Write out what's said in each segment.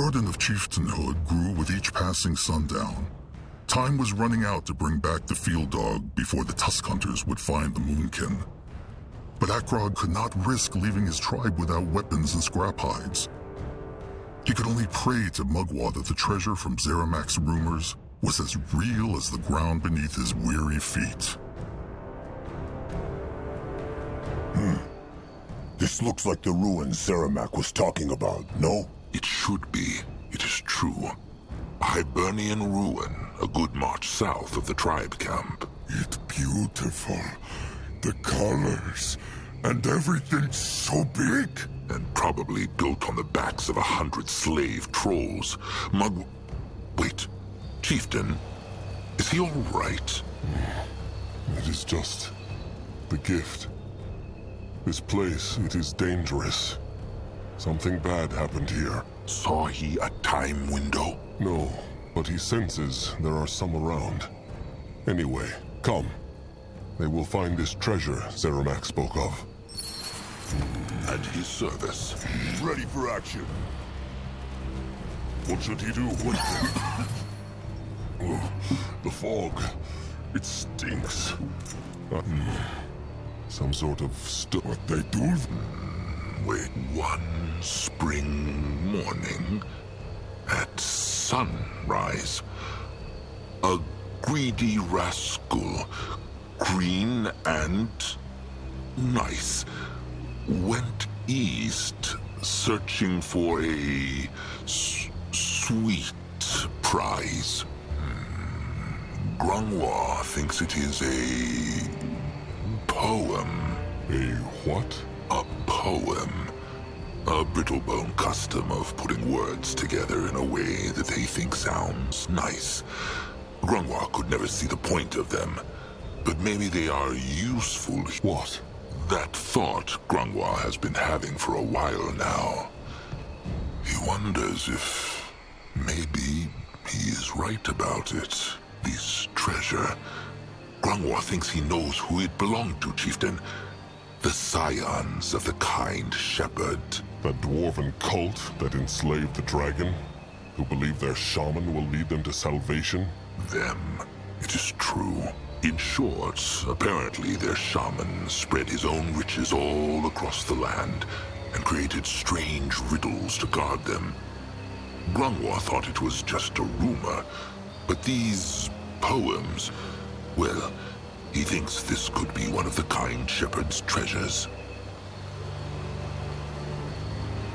burden of chieftainhood grew with each passing sundown. Time was running out to bring back the field dog before the tusk hunters would find the Moonkin. But Akrog could not risk leaving his tribe without weapons and scrap hides. He could only pray to Mugwa that the treasure from Zeramak's rumors was as real as the ground beneath his weary feet. This looks like the ruins Zeramak was talking about, no? It should be. It is true. A Hibernian ruin, a good march south of the tribe camp. It's beautiful. The colors, and everything's so big. And probably built on the backs of 100 slave trolls. Wait, Chieftain, is he all right? It is just the gift. This place, it is dangerous. Something bad happened here. Saw he a time window? No, but he senses there are some around. Anyway, come. They will find this treasure Zeramak spoke of. At his service. Ready for action. What should he do? The fog. It stinks. Some sort of what they do? Wait, one spring morning, at sunrise, a greedy rascal, green and nice, went east searching for a sweet prize. Grungwa thinks it is a poem. A what? A poem. A brittlebone custom of putting words together in a way that they think sounds nice. Grungwa could never see the point of them, but maybe they are useful. What? That thought Grungwa has been having for a while now. He wonders if maybe he is right about it. This treasure. Grungwa thinks he knows who it belonged to, Chieftain. The scions of the kind shepherd. That dwarven cult that enslaved the dragon, who believe their shaman will lead them to salvation? Them. It is true. In short, apparently their shaman spread his own riches all across the land and created strange riddles to guard them. Grungwa thought it was just a rumor, but these poems, well, he thinks this could be one of the kind shepherd's treasures.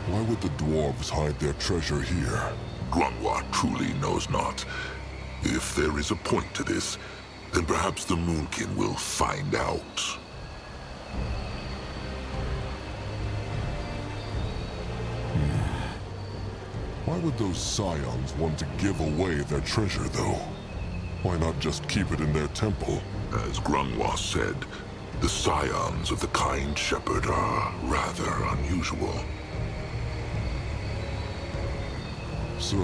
Why would the dwarves hide their treasure here? Grungwa truly knows not. If there is a point to this, then perhaps the Moonkin will find out. Why would those scions want to give away their treasure, though? Why not just keep it in their temple? As Grungwa said, the scions of the kind shepherd are rather unusual. So,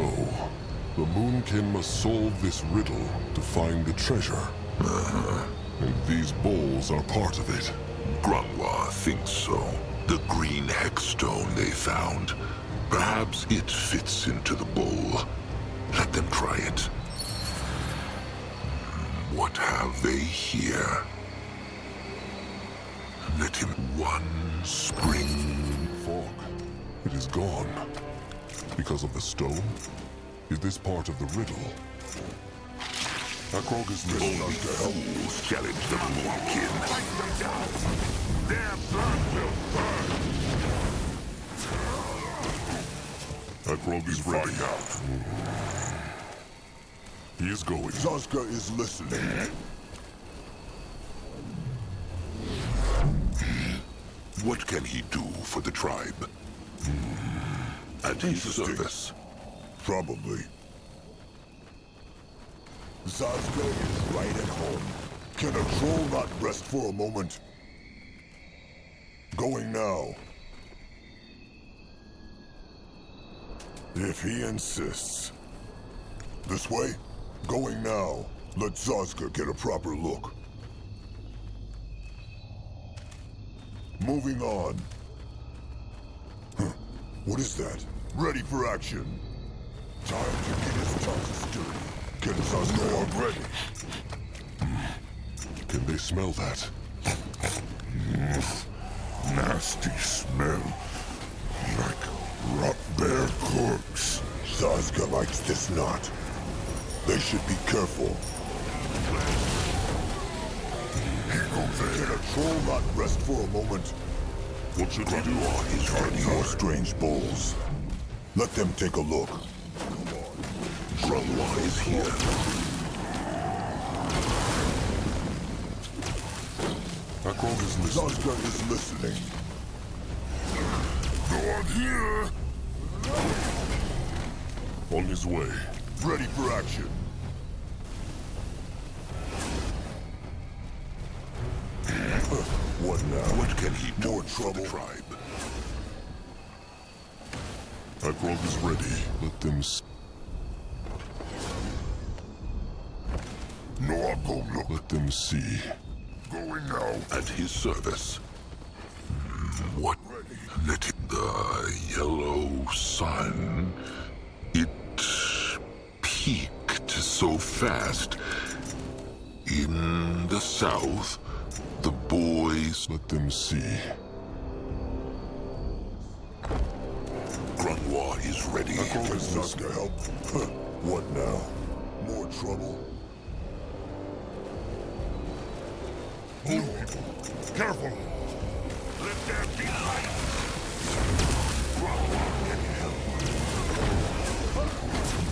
the Moonkin must solve this riddle to find the treasure. And these bowls are part of it. Grungwa thinks so. The green hexstone they found. Perhaps it fits into the bowl. Let them try it. What have they here? Let him one spring. Fog. It is gone. Because of the stone? Is this part of the riddle? Akrog is ready Only to help. fools challenge the Moonkin. Their blood will burn! Akrog is ready now. He is going. Zazka is listening. What can he do for the tribe? At his service. Probably. Zazka is right at home. Can a troll not rest for a moment? Going now. If he insists. This way? Going now. Let Zazka get a proper look. Moving on. Huh. What is that? Ready for action. Time to get his tongue sturdy. Get his arm ready. Can they smell that? Nasty smell. Like rot bear corpse. Zazka likes this knot. They should be careful. Can a troll not rest for a moment? What should we do? He's ready. More strange bowls. Let them take a look. Grunwa is here. Akrog is listening. Zazka is listening. No one here! On his way. Ready for action. What now? What can he do More for the trouble? tribe? Akrog is ready. Let them No, I'll go look. let them see. Going now. At his service. What? Let it... The yellow sun... It... peaked so fast. In the south, the boys... Let them see. Grunwa is ready. Can Zazka help? What now? More trouble? Move, people. Careful. Let there be light. Grunwa can help.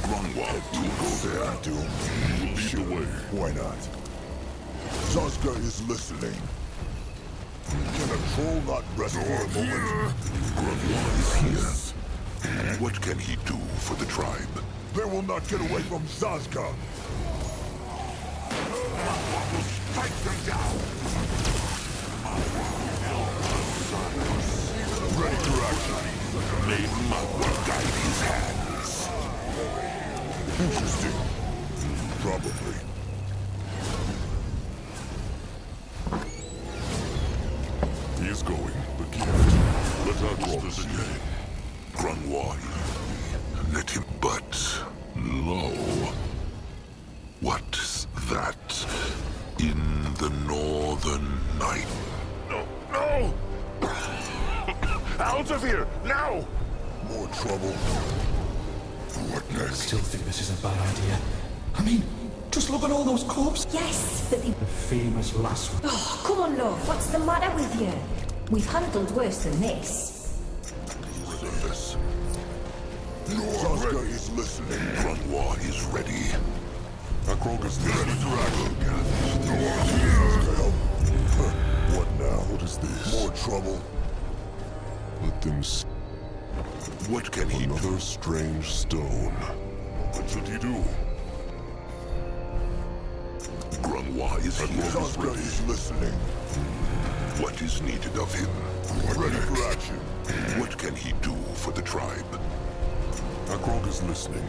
Grunwa to go there. Doom. Lead the way. Why not? Zazka is listening. Can a troll not rest for a moment? Grunwa is here. What can he do for the tribe? They will not get away from Zazka. Strike them down. Ready for action. May Magua guide his hands. Interesting. Probably. He is going. The gift. Let Akrog see. Grunwa, let him but lo. What's that in the northern night? No! Out of here! Now! More trouble. What next? Still think this is a bad idea. I mean, just look at all those corpses. Yes, but the... The famous last one. Oh, come on, love. What's the matter with you? We've handled worse than this. Service. Zazka is listening. Grunwa is ready. Akrog is Ready listening. for action. Zazka help. What now? What is this? More trouble. Let them see. What can he do? Another strange stone. What should he do? Grunwa is here. Zazka is listening. What is needed of him? Ready for action. What can he do for the tribe? Akrog is listening.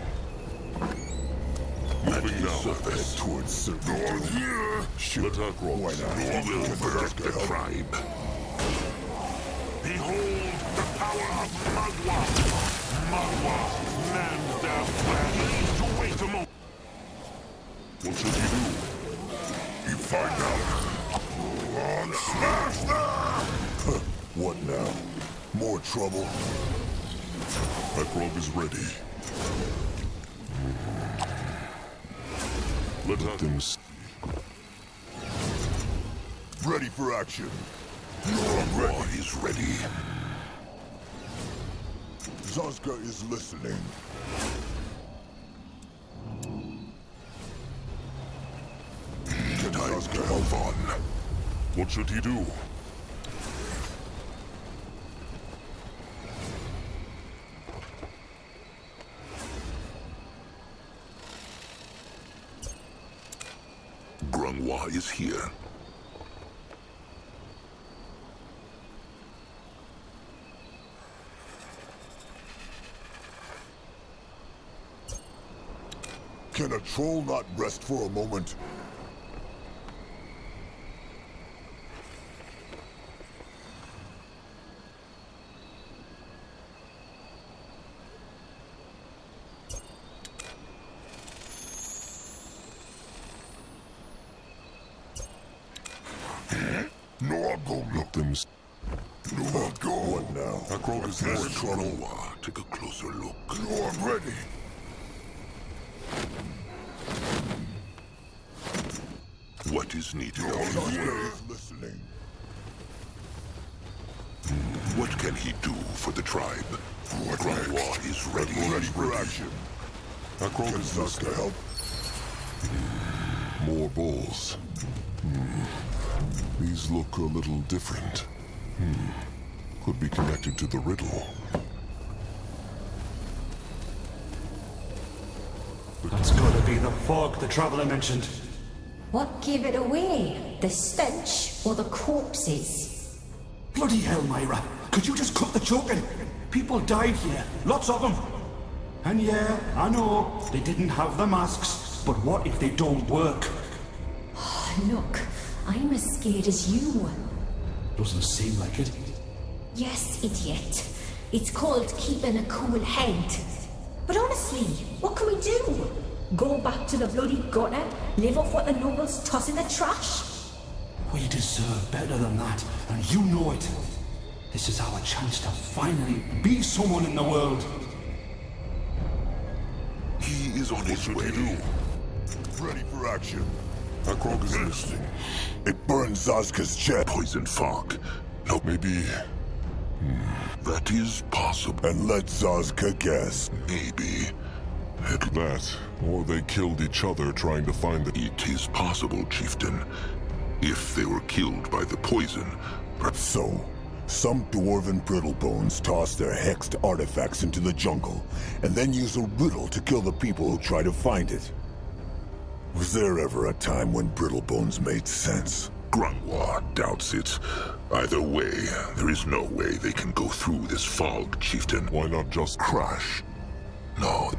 At Moving his now. service. Towards certain here. Let Akrog Why see. not? He will Can protect Zazka the help? tribe. Behold the power of Magua! Magua, man their flesh. To wait a moment. What should he do? You find out. On smash them! What now? More trouble? Akrog is ready. Let them see. Ready for action. Grunwa is ready. Zazka is listening. Time to move on. What should he do? Grunwa is here. Can a troll not rest for a moment? Akrog is More more trouble. trouble. Take a closer look. No, I'm ready. What is needed of Zaska you? is listening. What can he do for the tribe? Grandwa is ready. Ready for action. Akrog Can is Zaska help? more bulls. These look a little different. Could be connected to the riddle. That's gotta be the fog the traveler mentioned. What gave it away? The stench or the corpses? Bloody hell, Myra. Could you just cut the choking? People died here. Lots of them. And yeah, I know, they didn't have the masks. But what if they don't work? Look, I'm as scared as you. Doesn't seem like it. Yes, idiot. It's called keeping a cool head. But honestly, what can we do? Go back to the bloody gutter? Live off what the nobles toss in the trash? We deserve better than that, and you know it. This is our chance to finally be someone in the world. He is on his way. Ready for action. Akrog is listening. It burns Zaska's chest. Poison fog. No, Maybe that is possible. And let Zaska guess. Maybe. that, or they killed each other trying to find the... It is possible, Chieftain. If they were killed by the poison. So, some dwarven brittlebones toss their hexed artifacts into the jungle, and then use a riddle to kill the people who try to find it. Was there ever a time when brittlebones made sense? Grandwa doubts it. Either way, there is no way they can go through this fog, Chieftain. Why not just crash? No.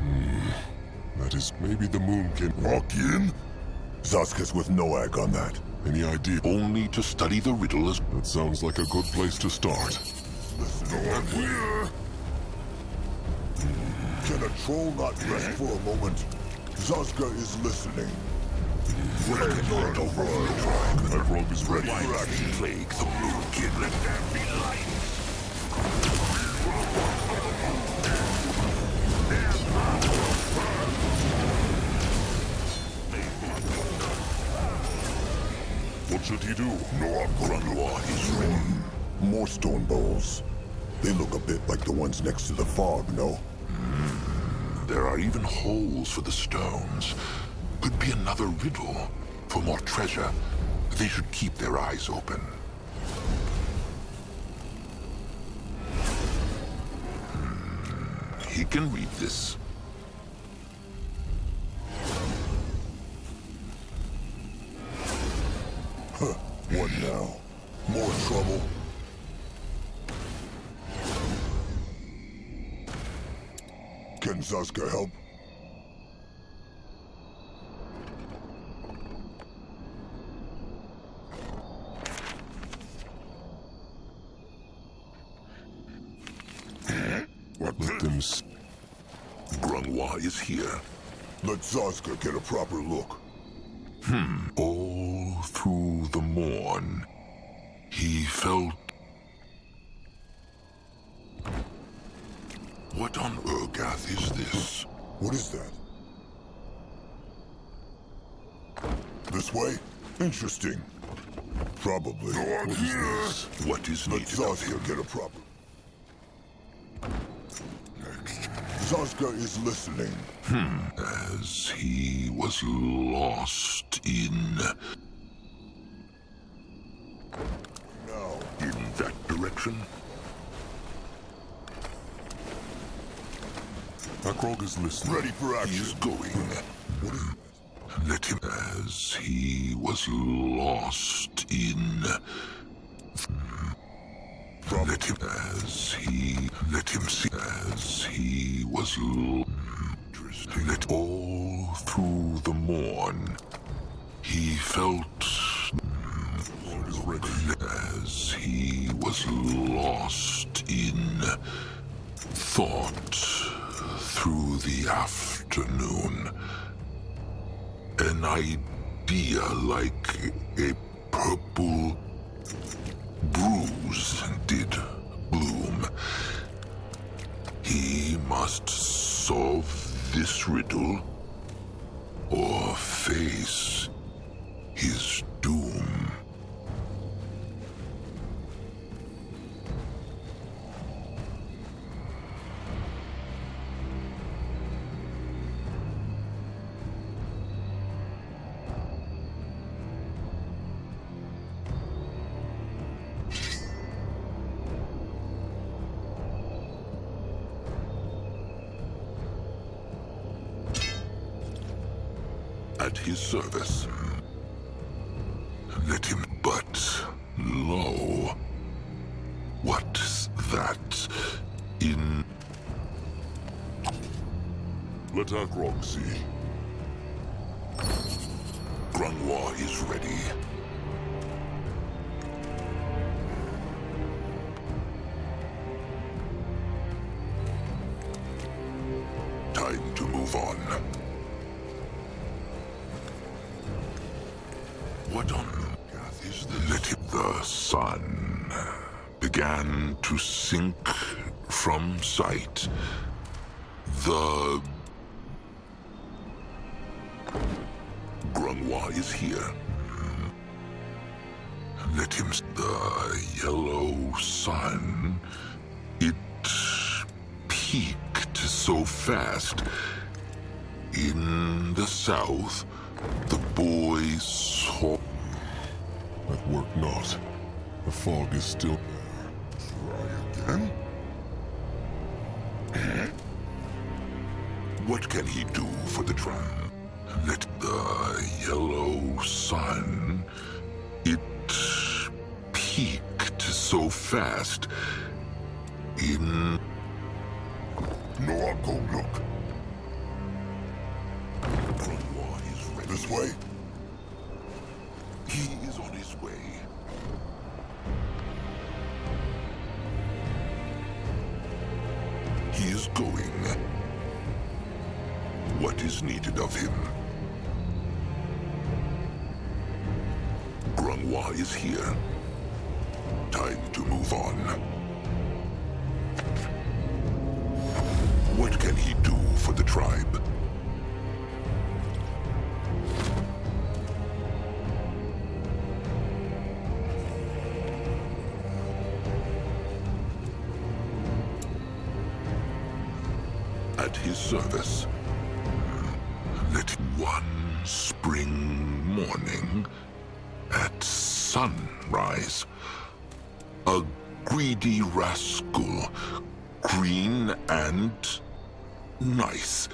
That is maybe the Moonkin. Walk in? Zaska's with Noag on that. Any idea? Only to study the riddle as... That sounds like a good place to start. Listen, Noag here. Can a troll not rest for a moment? Zaska is listening. Akrog is ready. Why does he plague the Moonkin? Let there be light! What should he do? No, Grandwa is ready. More stone bowls. They look a bit like the ones next to the fog, no? There are even holes for the stones. Could be another riddle. For more treasure, they should keep their eyes open. He can read this. What now? More trouble? Can Zaska help? Let them... Grandwa is here. Let Zaska get a proper look. All through the morn, he felt... What on Urgath is this? What is that? This way? Interesting. Probably. What is this? What is Let needed of him? Zaska get a proper... Zaska is listening. As he was lost in... Now, in that direction? Akrog is listening. ready for He action. is going. What is it? Let him... As he was lost in... Let him... As he... Let him see... As he was... Interesting. Let all through the morn, he felt... As he was lost in thought through the afternoon, an idea like a purple bruise did bloom, He must solve this riddle or face his doom. At his service. Let him but lo. What's that in... Let Akrog see. Grunwa is ready. Time to move on. What on earth is this? Let it... The sun began to sink from sight. The... Grunwa is here. Let him... The yellow sun... It peaked so fast. In the south, the boys saw... That worked not. The fog is still there. Try again? What can he do for the trial? Let the yellow sun... It peaked so fast. In... No, I'll go look. Grunwa is ready. This way? He is on his way. He is going. What is needed of him? Grunwa is here. Time to move on. What can he do for the tribe? At his service. Let one spring morning at sunrise, a greedy rascal, green and nice,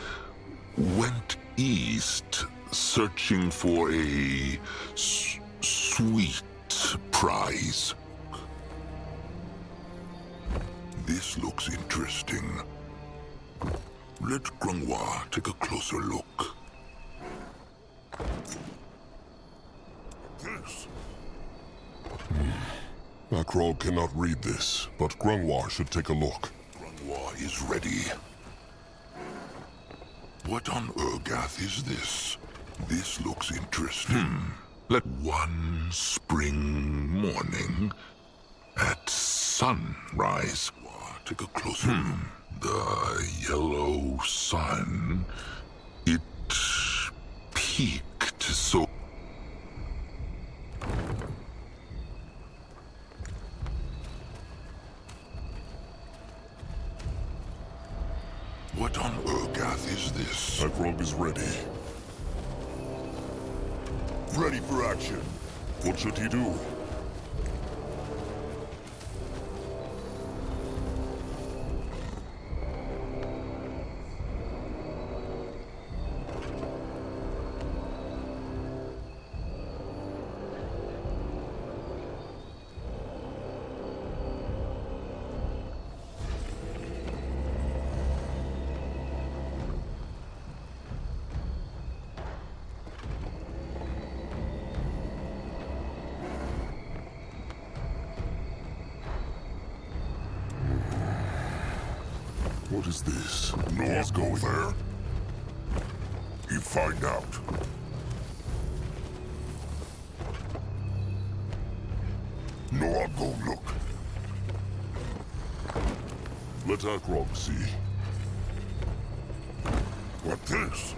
went east searching for a sweet prize. This looks interesting. Let Grunwa take a closer look. This. Akrog cannot read this, but Grunwa should take a look. Grunwa is ready. What on Urgath is this? This looks interesting. Let one spring morning at sunrise. Take a closer look. The yellow sun, it peaked so... What on Urgath is this? Akrog is ready. Ready for action. What should he do? What is this? No, I'll go there. You find out. No, I'll go look. Let Akrog see. at this.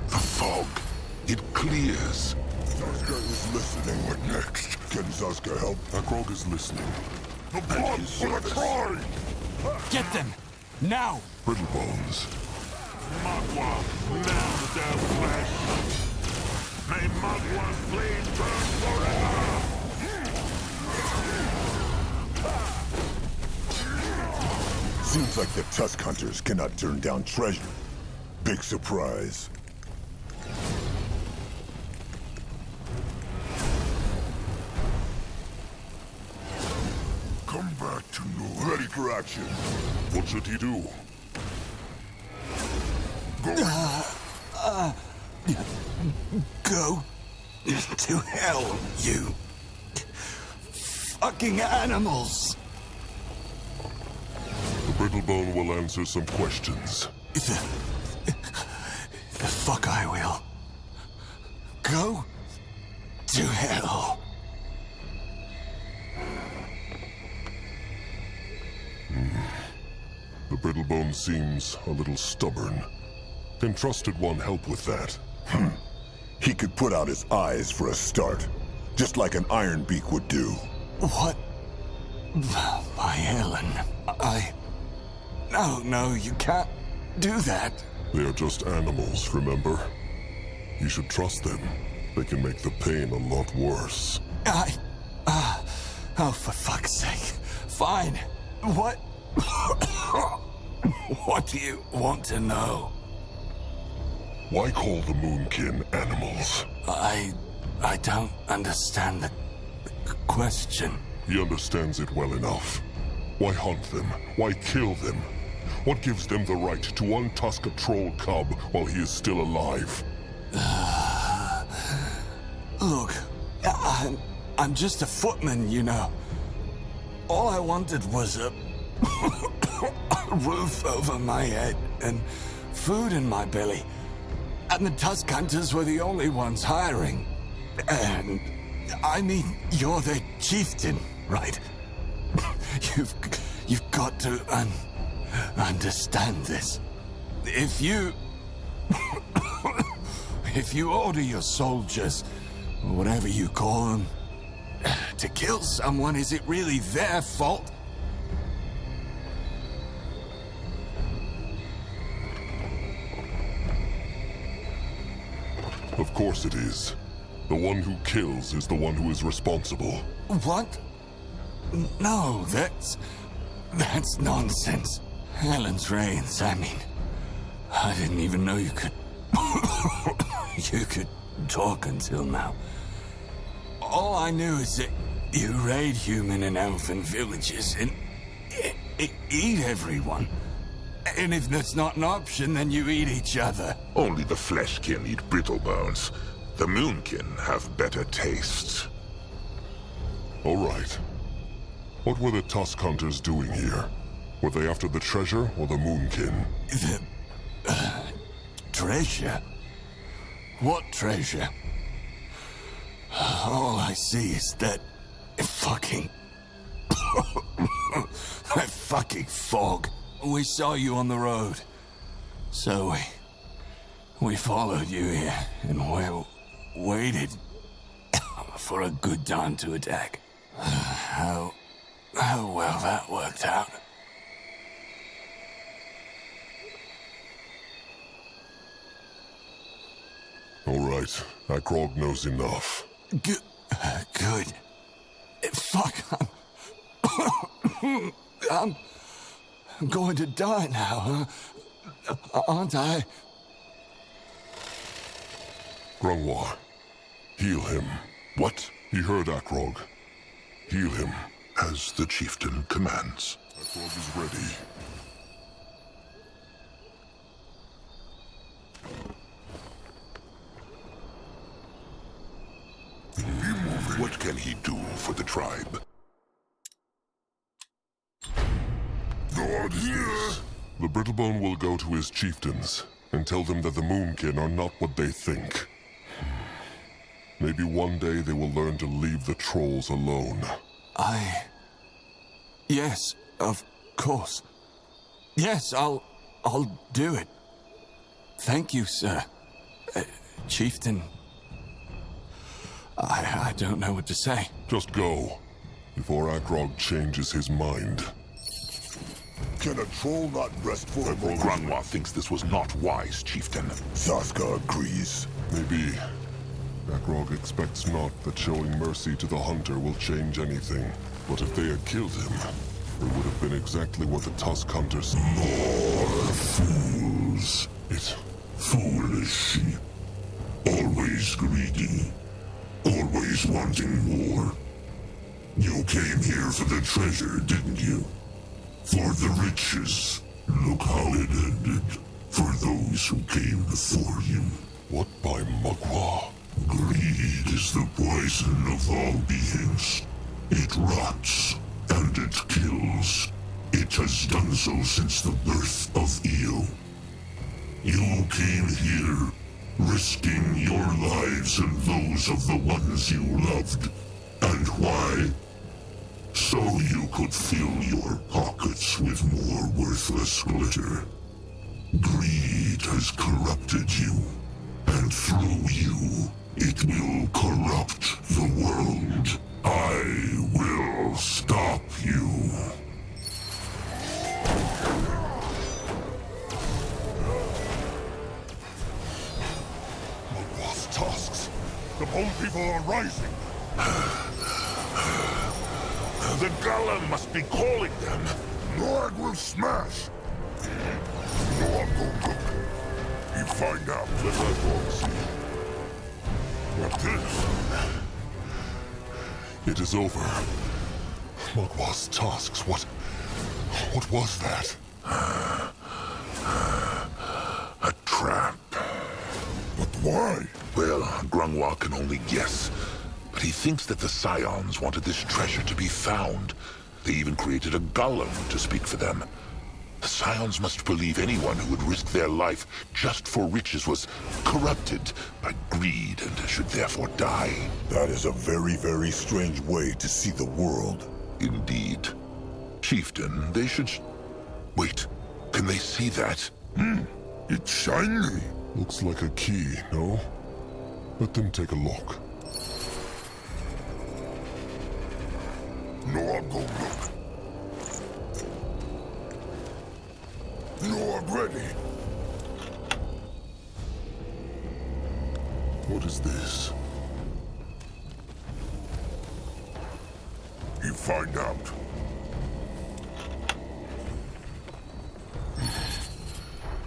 The fog. It clears. Zaska is listening. What next? Can Zaska help? Akrog is listening. The blood for the cry! Get them! Now! Brittlebones. Magua, man their flesh. May Magua's blade burn forever! Seems like the Tusk Hunters cannot turn down treasure. Big surprise. Come back to north. Ready for action. What should he do? Go to hell, you fucking animals! The Brittlebone will answer some questions. The fuck I will. Go to hell. The Brittlebone seems a little stubborn. Can Trusted One help with that? He could put out his eyes for a start, just like an Iron Beak would do. What? My Helen, No, you can't do that. They are just animals, remember? You should trust them. They can make the pain a lot worse. Oh, for fuck's sake. Fine. What? What do you want to know? Why call the Moonkin animals? I don't understand the question. He understands it well enough. Why hunt them? Why kill them? What gives them the right to untusk a troll cub while he is still alive? Look, I'm just a footman, you know. All I wanted was a roof over my head and food in my belly. And the Tusk Hunters were the only ones hiring. And, I mean, you're the Chieftain, right? You've got to understand this. If you order your soldiers, or whatever you call them, to kill someone, is it really their fault? Of course it is. The one who kills is the one who is responsible. What? No, that's nonsense. Helen's reigns, I mean. I didn't even know you could... you could talk until now. All I knew is that you raid human and elfin villages and eat everyone. And if that's not an option, then you eat each other. Only the fleshkin eat brittlebones. The Moonkin have better tastes. All right. What were the Tusk Hunters doing here? Were they after the treasure or the Moonkin? The... treasure? What treasure? All I see is that fucking... that fucking fog. We saw you on the road. So we followed you here and we waited for a good time to attack. How well that worked out. All right. Akrog knows enough. Good. Fuck, I'm going to die now, aren't I? Grungwa, heal him. What? He heard Akrog. Heal him. As the Chieftain commands. Akrog is ready. What can he do for the tribe? God here! The Brittlebone will go to his chieftains and tell them that the Moonkin are not what they think. Maybe one day they will learn to leave the trolls alone. Yes, of course. Yes, I'll do it. Thank you, sir. Chieftain. I don't know what to say. Just go, before Akrog changes his mind. Can a troll not rest for a moment? Grandma thinks this was not wise, Chieftain. Saska agrees. Maybe Akrog expects not that showing mercy to the hunter will change anything. But if they had killed him, it would have been exactly what the tusk hunters... More fools. It... Foolish sheep. Always greedy. Always wanting more. You came here for the treasure, didn't you? For the riches. Look how it ended. For those who came before you. What by Mugwa? Greed is the poison of all beings. It rots, and it kills. It has done so since the birth of Io. You came here, risking your lives and those of the ones you loved. And why? So you could fill your pockets with more worthless glitter. Greed has corrupted you, and through you, it will corrupt the world. I will stop you. Mugwa's tusks! The Bone People are rising! The Golem must be calling them. Lord will smash! No, I'm going to look. You find out. Let Akrog see. What this? It is over. Mugwa's tusks, what was that? A trap. But why? Well, Grungwa can only guess. But he thinks that the Scions wanted this treasure to be found. They even created a golem to speak for them. The Scions must believe anyone who would risk their life just for riches was corrupted by greed and should therefore die. That is a very, very strange way to see the world. Indeed. Chieftain, they should... Wait, can they see that? It's shiny. Looks like a key, no? Let them take a look. No, I'm going to look. No, I'm ready. What is this? You find out.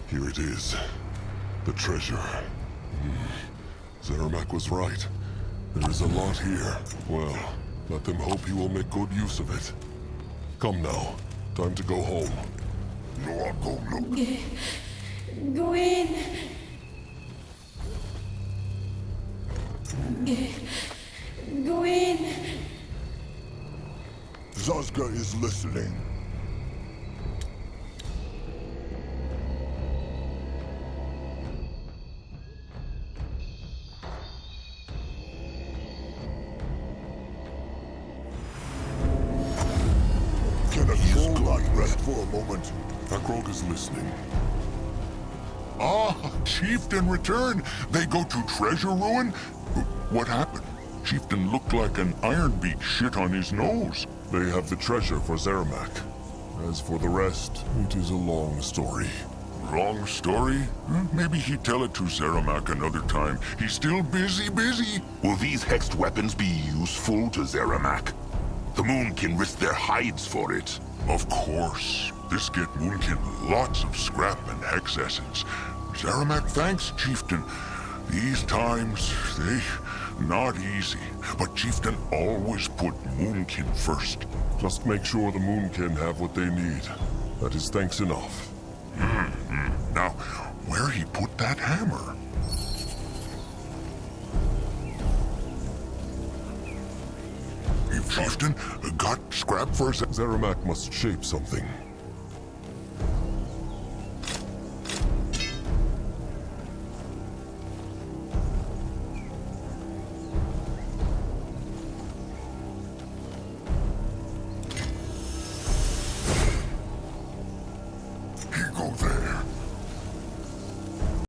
Here it is. The treasure. Zeramak was right. There is a lot here. Well, let them hope he will make good use of it. Come now. Time to go home. No, I'm going to look. Go in. Go in. Zazga is listening. Can a troll not rest for a moment? Akrog is listening. Ah, Chieftain returned. They go to treasure ruin? What happened? Chieftain looked like an iron beat shit on his nose. They have the treasure for Zeramak. As for the rest, it is a long story. Long story? Maybe he'd tell it to Zeramak another time. He's still busy. Will these hexed weapons be useful to Zeramak? The Moonkin risk their hides for it. Of course. This get Moonkin lots of scrap and hex essence. Zeramak thanks, Chieftain. These times, they not easy. But Chieftain always put Moonkin first. Just make sure the Moonkin have what they need. That is thanks enough. Now, where he put that hammer? Chieftain, got scrap for us. Zeramak must shape something.